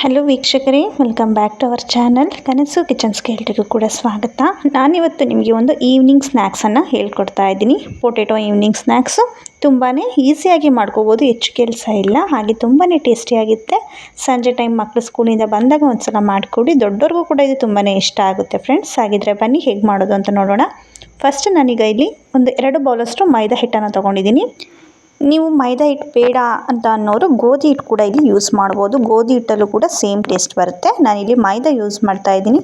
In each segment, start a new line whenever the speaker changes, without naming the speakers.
Hello ವೀಕ್ಷಕರೇ, welcome back to our channel ಕನಸು ಕಿಚನ್ಸ್ಗೆ ಎಲ್ರಿಗೂ ಕೂಡ ಸ್ವಾಗತ. ನಾನಿವತ್ತು ನಿಮಗೆ ಒಂದು ಈವ್ನಿಂಗ್ ಸ್ನ್ಯಾಕ್ಸನ್ನು ಹೇಳ್ಕೊಡ್ತಾ ಇದ್ದೀನಿ. ಪೊಟೆಟೊ ಈವ್ನಿಂಗ್ ಸ್ನ್ಯಾಕ್ಸು ತುಂಬಾ ಈಸಿಯಾಗಿ ಮಾಡ್ಕೋಬೋದು, ಹೆಚ್ಚು ಕೆಲಸ ಇಲ್ಲ, ಹಾಗೆ ತುಂಬಾ ಟೇಸ್ಟಿಯಾಗಿರುತ್ತೆ. ಸಂಜೆ ಟೈಮ್ ಮಕ್ಕಳು ಸ್ಕೂಲಿಂದ ಬಂದಾಗ ಒಂದು ಸಲ ಮಾಡಿಕೊಡಿ, ದೊಡ್ಡವ್ರಿಗೂ ಕೂಡ ಇದು ತುಂಬಾ ಇಷ್ಟ ಆಗುತ್ತೆ ಫ್ರೆಂಡ್ಸ್. ಹಾಗಿದ್ರೆ ಬನ್ನಿ ಹೇಗೆ ಮಾಡೋದು ಅಂತ ನೋಡೋಣ. ಫಸ್ಟ್ ನಾನೀಗ ಇಲ್ಲಿ ಒಂದು 2 ಬೌಲಷ್ಟು ಮೈದಾ ಹಿಟ್ಟನ್ನು ತೊಗೊಂಡಿದ್ದೀನಿ. ನೀವು ಮೈದಾ ಹಿಟ್ಟು ಬೇಡ ಅಂತ ಅನ್ನೋರು ಗೋಧಿ ಹಿಟ್ಟು ಕೂಡ ಇಲ್ಲಿ ಯೂಸ್ ಮಾಡ್ಬೋದು. ಗೋಧಿ ಹಿಟ್ಟಲ್ಲೂ ಕೂಡ ಸೇಮ್ ಟೇಸ್ಟ್ ಬರುತ್ತೆ. ನಾನಿಲ್ಲಿ ಮೈದಾ ಯೂಸ್ ಮಾಡ್ತಾ ಇದ್ದೀನಿ.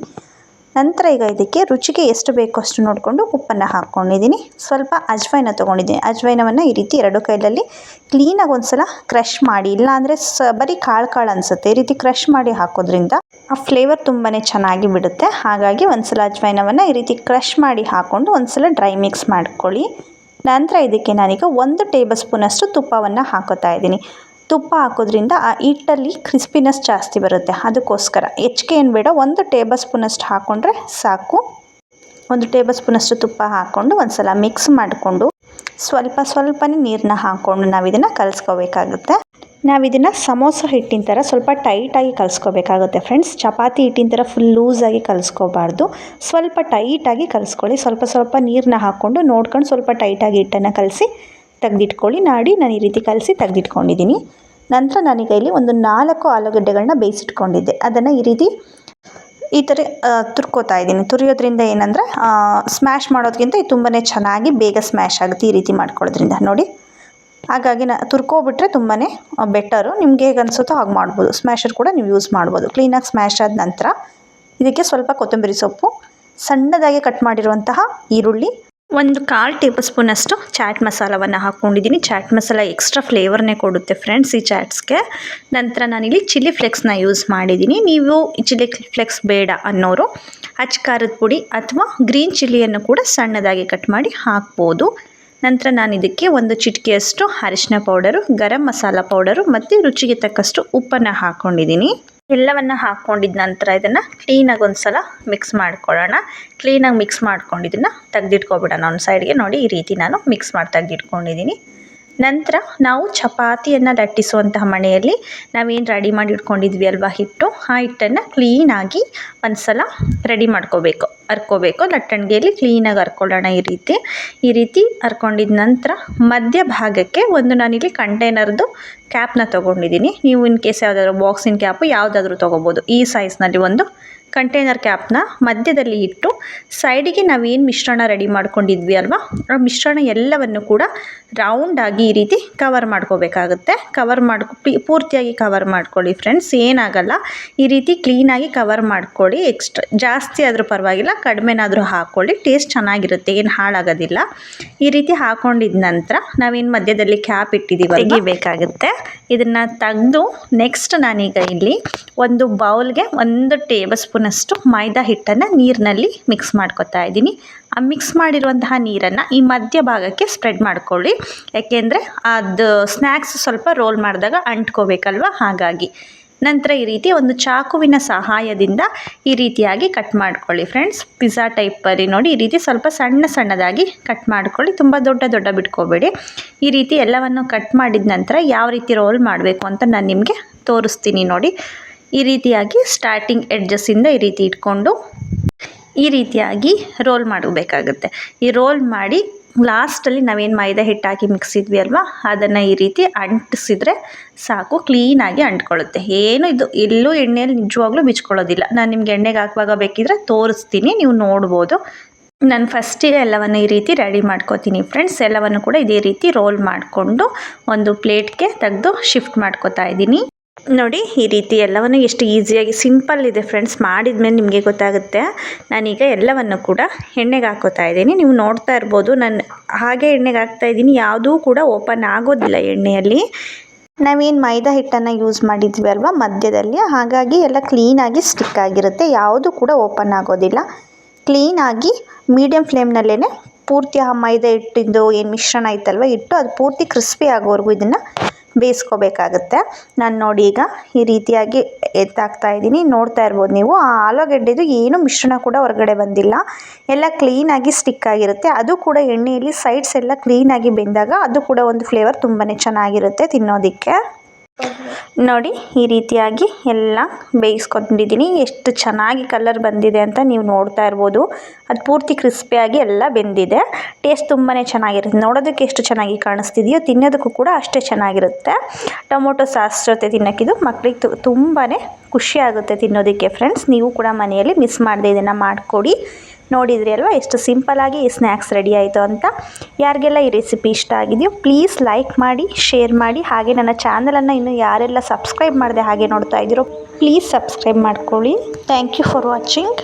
ನಂತರ ಈಗ ಇದಕ್ಕೆ ರುಚಿಗೆ ಎಷ್ಟು ಬೇಕೋ ಅಷ್ಟು ನೋಡಿಕೊಂಡು ಉಪ್ಪನ್ನು ಹಾಕ್ಕೊಂಡಿದ್ದೀನಿ. ಸ್ವಲ್ಪ ಅಜ್ವೈನ ತೊಗೊಂಡಿದ್ದೀನಿ. ಅಜ್ವೈನವನ್ನು ಈ ರೀತಿ 2 ಕೈಯಲ್ಲಿ ಕ್ಲೀನಾಗಿ ಒಂದು ಸಲ ಕ್ರಷ್ ಮಾಡಿ, ಇಲ್ಲಾಂದರೆ ಬರೀ ಕಾಳು ಅನಿಸುತ್ತೆ. ಈ ರೀತಿ ಕ್ರಷ್ ಮಾಡಿ ಹಾಕೋದ್ರಿಂದ ಆ ಫ್ಲೇವರ್ ತುಂಬಾ ಚೆನ್ನಾಗಿ ಬಿಡುತ್ತೆ. ಹಾಗಾಗಿ ಒಂದು ಸಲ ಅಜ್ವೈನವನ್ನು ಈ ರೀತಿ ಕ್ರಷ್ ಮಾಡಿ ಹಾಕ್ಕೊಂಡು ಒಂದು ಸಲ ಡ್ರೈ ಮಿಕ್ಸ್ ಮಾಡ್ಕೊಳ್ಳಿ. ನಂತರ ಇದಕ್ಕೆ ನಾನೀಗ 1 ಟೇಬಲ್ ಸ್ಪೂನಷ್ಟು ತುಪ್ಪವನ್ನು ಹಾಕೋತಾ ಇದ್ದೀನಿ. ತುಪ್ಪ ಹಾಕೋದ್ರಿಂದ ಆ ಹಿಟ್ಟಲ್ಲಿ ಕ್ರಿಸ್ಪಿನೆಸ್ ಜಾಸ್ತಿ ಬರುತ್ತೆ, ಅದಕ್ಕೋಸ್ಕರ ಹೆಚ್ಚಿಗೆ ಏನು ಬೇಡ, 1 ಟೇಬಲ್ ಸ್ಪೂನಷ್ಟು ಹಾಕ್ಕೊಂಡ್ರೆ ಸಾಕು. 1 ಟೇಬಲ್ ಸ್ಪೂನಷ್ಟು ತುಪ್ಪ ಹಾಕ್ಕೊಂಡು ಒಂದು ಸಲ ಮಿಕ್ಸ್ ಮಾಡಿಕೊಂಡು ಸ್ವಲ್ಪನೇ ನೀರನ್ನ ಹಾಕ್ಕೊಂಡು ನಾವಿದನ್ನು ಕಲಿಸ್ಕೋಬೇಕಾಗುತ್ತೆ. ನಾವಿದನ್ನು ಸಮೋಸ ಹಿಟ್ಟಿನ ಥರ ಸ್ವಲ್ಪ ಟೈಟಾಗಿ ಕಲಿಸ್ಕೋಬೇಕಾಗುತ್ತೆ ಫ್ರೆಂಡ್ಸ್. ಚಪಾತಿ ಹಿಟ್ಟಿನ ಥರ ಫುಲ್ ಲೂಸಾಗಿ ಕಲಿಸ್ಕೋಬಾರ್ದು, ಸ್ವಲ್ಪ ಟೈಟಾಗಿ ಕಲಿಸ್ಕೊಳ್ಳಿ. ಸ್ವಲ್ಪ ನೀರನ್ನ ಹಾಕ್ಕೊಂಡು ನೋಡ್ಕೊಂಡು ಸ್ವಲ್ಪ ಟೈಟಾಗಿ ಹಿಟ್ಟನ್ನು ಕಲಸಿ ತೆಗೆದಿಟ್ಕೊಳ್ಳಿ. ನಾನು ಈ ರೀತಿ ಕಲಸಿ ತೆಗೆದಿಟ್ಕೊಂಡಿದ್ದೀನಿ. ನಂತರ ನಾನೀಗ ಇಲ್ಲಿ ಒಂದು 4 ಆಲೂಗಡ್ಡೆಗಳನ್ನ ಬೇಯಿಸಿಟ್ಕೊಂಡಿದ್ದೆ, ಅದನ್ನು ಈ ಥರ ತುರ್ಕೋತಾ ಇದ್ದೀನಿ. ತುರಿಯೋದ್ರಿಂದ ಏನಂದರೆ ಸ್ಮ್ಯಾಶ್ ಮಾಡೋದಕ್ಕಿಂತ ಇದು ತುಂಬಾ ಚೆನ್ನಾಗಿ ಬೇಗ ಸ್ಮ್ಯಾಶ್ ಆಗುತ್ತೆ ಈ ರೀತಿ ಮಾಡ್ಕೊಳ್ಳೋದ್ರಿಂದ. ನೋಡಿ, ಹಾಗಾಗಿ ತುರ್ಕೊಬಿಟ್ರೆ ತುಂಬಾ ಬೆಟರು. ನಿಮ್ಗೆ ಹೇಗೆ ಅನಿಸುತ್ತೋ ಹಾಗೆ ಮಾಡ್ಬೋದು. ಸ್ಮ್ಯಾಶರ್ ಕೂಡ ನೀವು ಯೂಸ್ ಮಾಡ್ಬೋದು. ಕ್ಲೀನಾಗಿ ಸ್ಮ್ಯಾಶ್ ಆದ ನಂತರ ಇದಕ್ಕೆ ಸ್ವಲ್ಪ ಕೊತ್ತಂಬರಿ ಸೊಪ್ಪು, ಸಣ್ಣದಾಗಿ ಕಟ್ ಮಾಡಿರುವಂತಹ ಈರುಳ್ಳಿ, 1/4 ಟೇಬಲ್ ಸ್ಪೂನಷ್ಟು ಚಾಟ್ ಮಸಾಲವನ್ನು ಹಾಕ್ಕೊಂಡಿದ್ದೀನಿ. ಚಾಟ್ ಮಸಾಲ ಎಕ್ಸ್ಟ್ರಾ ಫ್ಲೇವರ್ನೇ ಕೊಡುತ್ತೆ ಫ್ರೆಂಡ್ಸ್ ಈ ಚಾಟ್ಸ್ಗೆ. ನಂತರ ನಾನಿಲ್ಲಿ ಚಿಲ್ಲಿ ಫ್ಲೆಕ್ಸ್ನ ಯೂಸ್ ಮಾಡಿದ್ದೀನಿ. ನೀವು ಚಿಲ್ಲಿ ಫ್ಲೆಕ್ಸ್ ಬೇಡ ಅನ್ನೋರು ಅಚ್ಚ ಖಾರದ ಪುಡಿ ಅಥವಾ ಗ್ರೀನ್ ಚಿಲ್ಲಿಯನ್ನು ಕೂಡ ಸಣ್ಣದಾಗಿ ಕಟ್ ಮಾಡಿ ಹಾಕ್ಬೋದು. ನಂತರ ನಾನು ಇದಕ್ಕೆ 1 ಚಿಟಿಕೆಯಷ್ಟು ಅರಿಶಿನ ಪೌಡರು, ಗರಂ ಮಸಾಲ ಪೌಡರು ಮತ್ತು ರುಚಿಗೆ ತಕ್ಕಷ್ಟು ಉಪ್ಪನ್ನು ಹಾಕ್ಕೊಂಡಿದ್ದೀನಿ. ಎಲ್ಲವನ್ನು ಹಾಕ್ಕೊಂಡಿದ್ದ ನಂತರ ಇದನ್ನು ಕ್ಲೀನಾಗಿ ಒಂದು ಸಲ ಮಿಕ್ಸ್ ಮಾಡ್ಕೊಳ್ಳೋಣ. ಕ್ಲೀನಾಗಿ ಮಿಕ್ಸ್ ಮಾಡ್ಕೊಂಡು ಇದನ್ನು ತೆಗೆದಿಟ್ಕೊಬಿಡೋಣ ಒಂದು ಸೈಡ್ಗೆ. ನೋಡಿ, ಈ ರೀತಿ ನಾನು ಮಿಕ್ಸ್ ಮಾಡಿ ತೆಗೆದಿಟ್ಕೊಂಡಿದ್ದೀನಿ. ನಂತರ ನಾವು ಚಪಾತಿಯನ್ನು ಲಟ್ಟಿಸುವಂತಹ ಮಣೆಯಲ್ಲಿ ನಾವೇನು ರೆಡಿ ಮಾಡಿ ಇಟ್ಕೊಂಡಿದ್ವಿ ಅಲ್ವಾ ಹಿಟ್ಟು, ಆ ಹಿಟ್ಟನ್ನು ಕ್ಲೀನಾಗಿ ಒಂದು ಸಲ ರೆಡಿ ಮಾಡ್ಕೋಬೇಕು, ಹರ್ಕೋಬೇಕು. ಲಟ್ಟಣಿಗೆಯಲ್ಲಿ ಕ್ಲೀನಾಗಿ ಹರ್ಕೊಳ್ಳೋಣ. ಈ ರೀತಿ ಹರ್ಕೊಂಡಿದ ನಂತರ ಮಧ್ಯ ಭಾಗಕ್ಕೆ ನಾನಿಲ್ಲಿ ಕಂಟೈನರ್ದು ಕ್ಯಾಪ್ನ ತೊಗೊಂಡಿದ್ದೀನಿ. ನೀವು ಇನ್ ಕೇಸ್ ಯಾವುದಾದ್ರೂ ಬಾಕ್ಸಿನ ಕ್ಯಾಪು ಯಾವುದಾದ್ರೂ ತೊಗೋಬೋದು. ಈ ಸೈಜ್ನಲ್ಲಿ ಒಂದು ಕಂಟೈನರ್ ಕ್ಯಾಪ್ನ ಮಧ್ಯದಲ್ಲಿ ಇಟ್ಟು ಸೈಡಿಗೆ ನಾವೇನು ಮಿಶ್ರಣ ರೆಡಿ ಮಾಡ್ಕೊಂಡಿದ್ವಿ ಅಲ್ವಾ, ಆ ಮಿಶ್ರಣ ಎಲ್ಲವನ್ನು ಕೂಡ ರೌಂಡಾಗಿ ಈ ರೀತಿ ಕವರ್ ಮಾಡ್ಕೋಬೇಕಾಗುತ್ತೆ. ಪೂರ್ತಿಯಾಗಿ ಕವರ್ ಮಾಡ್ಕೊಳ್ಳಿ ಫ್ರೆಂಡ್ಸ್, ಏನಾಗಲ್ಲ. ಈ ರೀತಿ ಕ್ಲೀನಾಗಿ ಕವರ್ ಮಾಡ್ಕೊಳ್ಳಿ. ಜಾಸ್ತಿ ಆದರೂ ಪರವಾಗಿಲ್ಲ, ಕಡಿಮೆನಾದರೂ ಹಾಕ್ಕೊಳ್ಳಿ, ಟೇಸ್ಟ್ ಚೆನ್ನಾಗಿರುತ್ತೆ, ಏನು ಹಾಳಾಗೋದಿಲ್ಲ. ಈ ರೀತಿ ಹಾಕ್ಕೊಂಡಿದ ನಂತರ ನಾವೇನು ಮಧ್ಯದಲ್ಲಿ ಕ್ಯಾಪ್ ಇಟ್ಟಿದ್ದೀವಿ ತೆಗಿಬೇಕಾಗುತ್ತೆ. ಇದನ್ನು ತೆಗೆದು ನೆಕ್ಸ್ಟ್ ನಾನೀಗ ಇಲ್ಲಿ ಒಂದು ಬೌಲ್ಗೆ 1 ಟೇಬಲ್ ಸ್ಪೂನಷ್ಟು ಮೈದಾ ಹಿಟ್ಟನ್ನು ನೀರಿನಲ್ಲಿ ಮಿಕ್ಸ್ ಮಾಡ್ಕೊತಾ ಇದ್ದೀನಿ. ಆ ಮಿಕ್ಸ್ ಮಾಡಿರುವಂತಹ ನೀರನ್ನು ಈ ಮಧ್ಯ ಭಾಗಕ್ಕೆ ಸ್ಪ್ರೆಡ್ ಮಾಡ್ಕೊಳ್ಳಿ. ಯಾಕೆಂದರೆ ಅದು ಸ್ನ್ಯಾಕ್ಸ್ ಸ್ವಲ್ಪ ರೋಲ್ ಮಾಡಿದಾಗ ಅಂಟ್ಕೋಬೇಕಲ್ವ, ಹಾಗಾಗಿ. ನಂತರ ಈ ರೀತಿ ಒಂದು ಚಾಕುವಿನ ಸಹಾಯದಿಂದ ಈ ರೀತಿಯಾಗಿ ಕಟ್ ಮಾಡ್ಕೊಳ್ಳಿ ಫ್ರೆಂಡ್ಸ್. ಪಿಜ್ಜಾ ಟೈಪಲ್ಲಿ ನೋಡಿ, ಈ ರೀತಿ ಸ್ವಲ್ಪ ಸಣ್ಣದಾಗಿ ಕಟ್ ಮಾಡ್ಕೊಳ್ಳಿ, ತುಂಬ ದೊಡ್ಡ ಬಿಟ್ಕೋಬೇಡಿ. ಈ ರೀತಿ ಎಲ್ಲವನ್ನು ಕಟ್ ಮಾಡಿದ ನಂತರ ಯಾವ ರೀತಿ ರೋಲ್ ಮಾಡಬೇಕು ಅಂತ ನಾನು ನಿಮಗೆ ತೋರಿಸ್ತೀನಿ ನೋಡಿ. ಈ ರೀತಿಯಾಗಿ ಸ್ಟಾರ್ಟಿಂಗ್ ಎಡ್ಜಸ್ಸಿಂದ ಈ ರೀತಿ ಇಟ್ಕೊಂಡು ಈ ರೀತಿಯಾಗಿ ರೋಲ್ ಮಾಡಬೇಕಾಗುತ್ತೆ. ಈ ರೋಲ್ ಮಾಡಿ ಲಾಸ್ಟಲ್ಲಿ ನಾವೇನು ಮೈದಾ ಹಿಟ್ಟು ಹಾಕಿ ಮಿಕ್ಸಿದ್ವಿ ಅಲ್ವಾ, ಅದನ್ನು ಈ ರೀತಿ ಅಂಟಿಸಿದ್ರೆ ಸಾಕು, ಕ್ಲೀನಾಗಿ ಅಂಟ್ಕೊಳ್ಳುತ್ತೆ. ಏನು ಇದು ಎಲ್ಲೂ ಎಣ್ಣೆಯಲ್ಲಿ ನಿಜವಾಗ್ಲೂ ಬಿಚ್ಕೊಳ್ಳೋದಿಲ್ಲ. ನಾನು ನಿಮ್ಗೆ ಎಣ್ಣೆಗೆ ಹಾಕುವಾಗ ಬೇಕಿದ್ರೆ ತೋರಿಸ್ತೀನಿ, ನೀವು ನೋಡ್ಬೋದು. ನಾನು ಫಸ್ಟಿಗೆ ಎಲ್ಲವನ್ನು ಈ ರೀತಿ ರೆಡಿ ಮಾಡ್ಕೋತೀನಿ ಫ್ರೆಂಡ್ಸ್. ಎಲ್ಲವನ್ನು ಕೂಡ ಇದೇ ರೀತಿ ರೋಲ್ ಮಾಡಿಕೊಂಡು ಒಂದು ಪ್ಲೇಟ್ಗೆ ತೆಗೆದು ಶಿಫ್ಟ್ ಮಾಡ್ಕೋತಾ ಇದ್ದೀನಿ. ನೋಡಿ, ಈ ರೀತಿ ಎಲ್ಲವನ್ನು ಎಷ್ಟು ಈಸಿಯಾಗಿ ಸಿಂಪಲ್ ಇದೆ ಫ್ರೆಂಡ್ಸ್. ಮಾಡಿದ್ಮೇಲೆ ನಿಮಗೆ ಗೊತ್ತಾಗುತ್ತೆ. ನಾನೀಗ ಎಲ್ಲವನ್ನು ಕೂಡ ಎಣ್ಣೆಗೆ ಹಾಕೋತಾ ಇದ್ದೀನಿ. ನೀವು ನೋಡ್ತಾ ಇರ್ಬೋದು, ನಾನು ಹಾಗೆ ಎಣ್ಣೆಗೆ ಹಾಕ್ತಾ ಇದ್ದೀನಿ, ಯಾವುದೂ ಕೂಡ ಓಪನ್ ಆಗೋದಿಲ್ಲ ಎಣ್ಣೆಯಲ್ಲಿ. ನಾವೇನು ಮೈದಾ ಹಿಟ್ಟನ್ನು ಯೂಸ್ ಮಾಡಿದ್ವಿ ಅಲ್ವಾ ಮಧ್ಯದಲ್ಲಿ, ಹಾಗಾಗಿ ಎಲ್ಲ ಕ್ಲೀನಾಗಿ ಸ್ಟಿಕ್ ಆಗಿರುತ್ತೆ, ಯಾವುದೂ ಕೂಡ ಓಪನ್ ಆಗೋದಿಲ್ಲ. ಕ್ಲೀನಾಗಿ ಮೀಡಿಯಮ್ ಫ್ಲೇಮ್ನಲ್ಲೇ ಪೂರ್ತಿ ಆ ಮೈದಾ ಹಿಟ್ಟಿಂದು ಏನು ಮಿಶ್ರಣ ಐತಲ್ವ ಹಿಟ್ಟು, ಅದು ಪೂರ್ತಿ ಕ್ರಿಸ್ಪಿ ಆಗೋವರೆಗೂ ಇದನ್ನು ಬೇಯಿಸ್ಕೋಬೇಕಾಗುತ್ತೆ. ನಾನು ನೋಡಿ ಈಗ ಈ ರೀತಿಯಾಗಿ ಎತ್ತಾಕ್ತಾ ಇದ್ದೀನಿ, ನೋಡ್ತಾ ಇರ್ಬೋದು ನೀವು. ಆ ಆಲೂಗಡ್ಡೆದು ಏನು ಮಿಶ್ರಣ ಕೂಡ ಹೊರಗಡೆ ಬಂದಿಲ್ಲ, ಎಲ್ಲ ಕ್ಲೀನಾಗಿ ಸ್ಟಿಕ್ ಆಗಿರುತ್ತೆ. ಅದು ಕೂಡ ಎಣ್ಣೆಯಲ್ಲಿ ಸೈಡ್ಸ್ ಎಲ್ಲ ಕ್ಲೀನಾಗಿ ಬೆಂದಾಗ ಅದು ಕೂಡ ಒಂದು ಫ್ಲೇವರ್ ತುಂಬಾ ಚೆನ್ನಾಗಿರುತ್ತೆ ತಿನ್ನೋದಕ್ಕೆ. ನೋಡಿ ಈ ರೀತಿಯಾಗಿ ಎಲ್ಲ ಬೇಯಿಸ್ಕೊಂಡಿದ್ದೀನಿ. ಎಷ್ಟು ಚೆನ್ನಾಗಿ ಕಲರ್ ಬಂದಿದೆ ಅಂತ ನೀವು ನೋಡ್ತಾ ಇರ್ಬೋದು. ಅದು ಪೂರ್ತಿ ಕ್ರಿಸ್ಪಿಯಾಗಿ ಎಲ್ಲ ಬೆಂದಿದೆ. ಟೇಸ್ಟ್ ತುಂಬಾ ಚೆನ್ನಾಗಿರುತ್ತೆ. ನೋಡೋದಕ್ಕೆ ಎಷ್ಟು ಚೆನ್ನಾಗಿ ಕಾಣಿಸ್ತಿದೆಯೋ ತಿನ್ನೋದಕ್ಕೂ ಕೂಡ ಅಷ್ಟೇ ಚೆನ್ನಾಗಿರುತ್ತೆ. ಟೊಮೊಟೊ ಸಾಸ್ ಜೊತೆ ತಿನ್ನೋಕ್ಕಿದು ಮಕ್ಕಳಿಗೆ ತುಂಬಾ ಖುಷಿ ಆಗುತ್ತೆ ತಿನ್ನೋದಕ್ಕೆ ಫ್ರೆಂಡ್ಸ್. ನೀವು ಕೂಡ ಮನೆಯಲ್ಲಿ ಮಿಸ್ ಮಾಡದೆ ಇದನ್ನು ಮಾಡಿಕೊಡಿ. ನೋಡಿದ್ರಿ ಅಲ್ವಾ ಎಷ್ಟು ಸಿಂಪಲ್ಲಾಗಿ ಈ ಸ್ನ್ಯಾಕ್ಸ್ ರೆಡಿ ಆಯಿತು ಅಂತ. ಯಾರಿಗೆಲ್ಲ ಈ ರೆಸಿಪಿ ಇಷ್ಟ ಆಗಿದೆಯೋ ಪ್ಲೀಸ್ ಲೈಕ್ ಮಾಡಿ, ಶೇರ್ ಮಾಡಿ. ಹಾಗೆ ನನ್ನ ಚಾನಲನ್ನು ಇನ್ನೂ ಯಾರೆಲ್ಲ ಸಬ್ಸ್ಕ್ರೈಬ್ ಮಾಡದೆ ಹಾಗೆ ನೋಡ್ತಾ ಇದ್ದೀರೋ ಪ್ಲೀಸ್ ಸಬ್ಸ್ಕ್ರೈಬ್ ಮಾಡ್ಕೊಳ್ಳಿ. Thank you for watching.